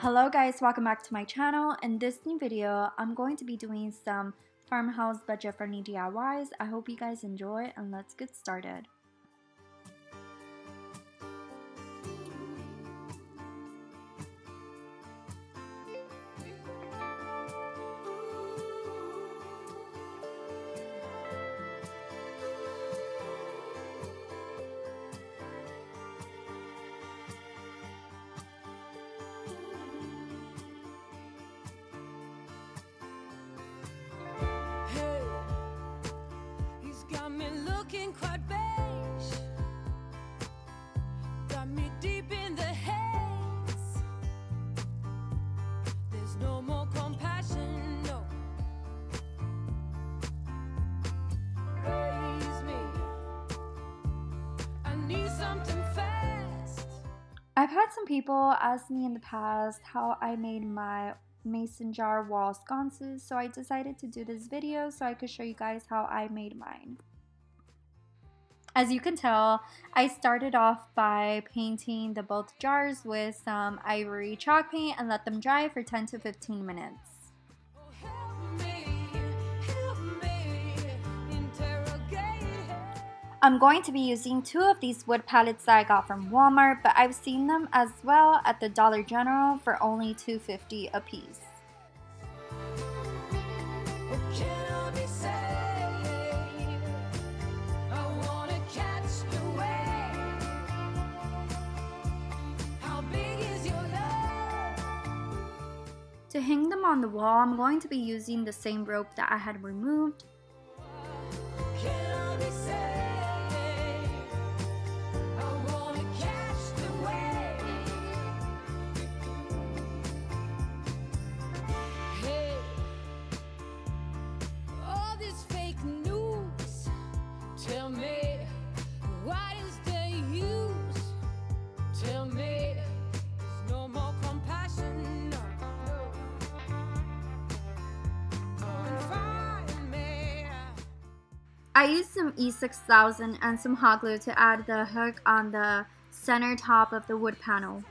Hello guys, welcome back to my channel. In this new video, I'm going to be doing some farmhouse budget friendly DIYs. I hope you guys enjoy and let's get started. Quite beige, got me deep in the haze. There's no more compassion, no. Raise me, I need something fast. I've had some people ask me in the past how I made my mason jar wall sconces, so I decided to do this video so I could show you guys how I made mine. As you can tell, I started off by painting both jars with some ivory chalk paint and let them dry for 10 to 15 minutes. I'm going to be using two of these wood pallets that I got from Walmart, but I've seen them as well at the Dollar General for only $2.50 a piece. To hang them on the wall, I'm going to be using the same rope that I had removed. I used some E6000 and some hot glue to add the hook on the center top of the wood panel.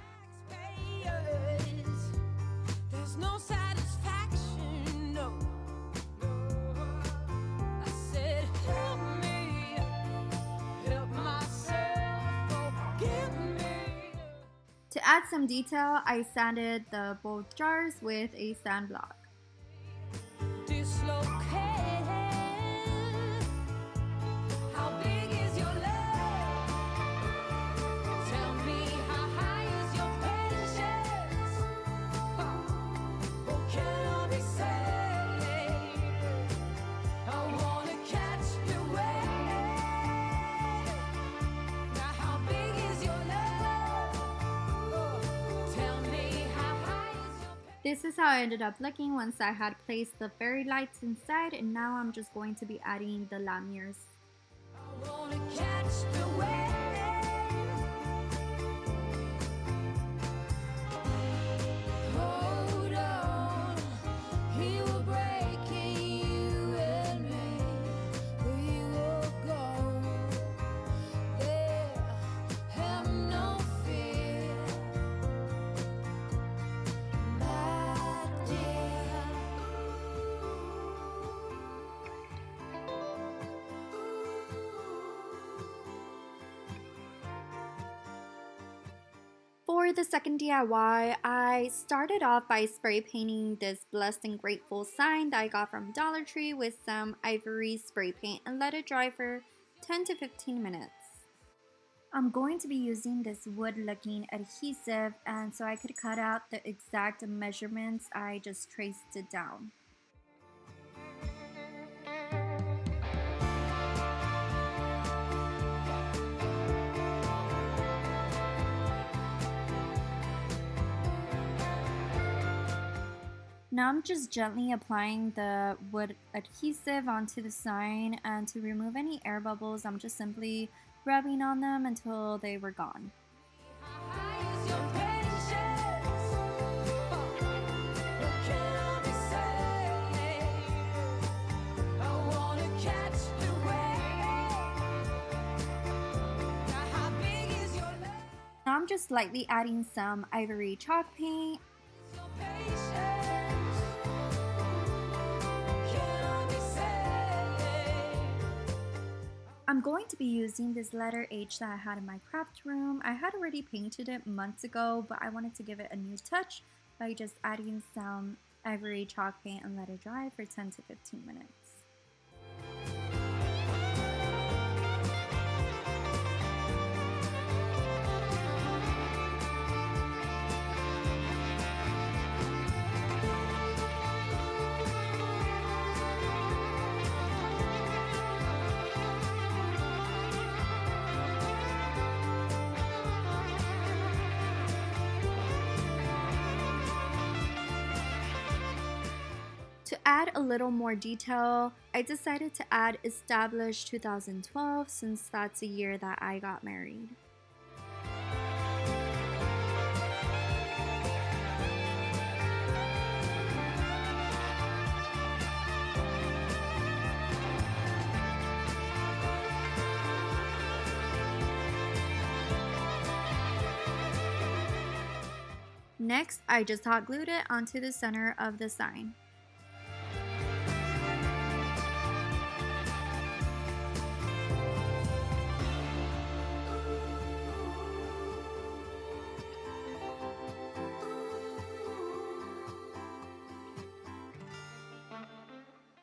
To add some detail, I sanded both jars with a sand block. This is how I ended up looking once I had placed the fairy lights inside, and now I'm just going to be adding the lanyards. For the second DIY, I started off by spray painting this Blessed and Grateful sign that I got from Dollar Tree with some ivory spray paint and let it dry for 10 to 15 minutes. I'm going to be using this wood looking adhesive, and so I could cut out the exact measurements, I just traced it down. Now I'm just gently applying the wood adhesive onto the sign, and to remove any air bubbles, I'm just simply rubbing on them until they were gone. Now I'm just lightly adding some ivory chalk paint No patience can I be saved? I'm going to be using this letter H that I had in my craft room. I had already painted it months ago, but I wanted to give it a new touch by just adding some ivory chalk paint and let it dry for 10 to 15 minutes. To add a little more detail, I decided to add established 2012 since that's the year that I got married. Next, I just hot glued it onto the center of the sign.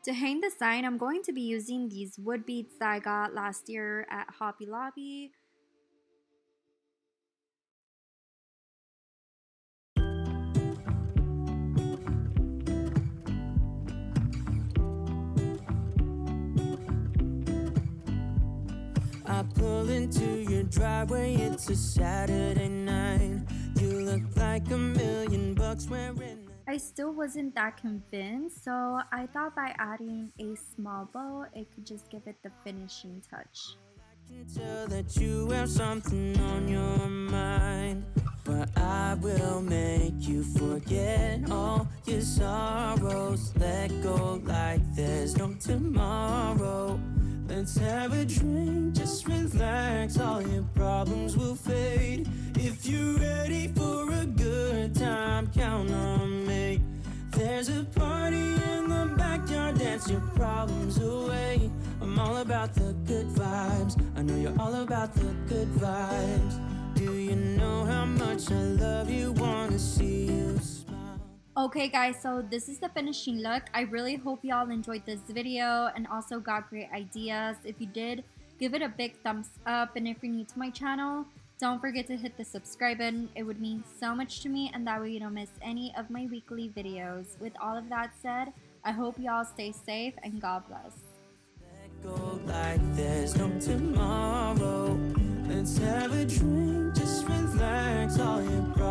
To hang the sign, I'm going to be using these wood beads that I got last year at Hobby Lobby. I pull into your driveway, it's a Saturday night. You look like $1,000,000 wearing. I still wasn't that convinced, so I thought by adding a small bow, it could just give it the finishing touch. I can tell that you have something on your mind, but I will make you forget all your sorrows. Let go like there's no tomorrow. Let's have a drink, just relax, all your problems will fade. If you're ready for a good time, count on me. There's a party in the backyard, dance your problems away. I'm all about the good vibes, I know you're all about the good vibes. Do you know how much I love you, wanna see you smile? Okay guys, so this is the finishing look. I really hope y'all enjoyed this video and also got great ideas. If you did, give it a big thumbs up, and if you're new to my channel, don't forget to hit the subscribe button. It would mean so much to me, and that way you don't miss any of my weekly videos. With all of that said, I hope y'all stay safe and God bless. Let go like there's no tomorrow. Let's have a drink, just relax, all your problems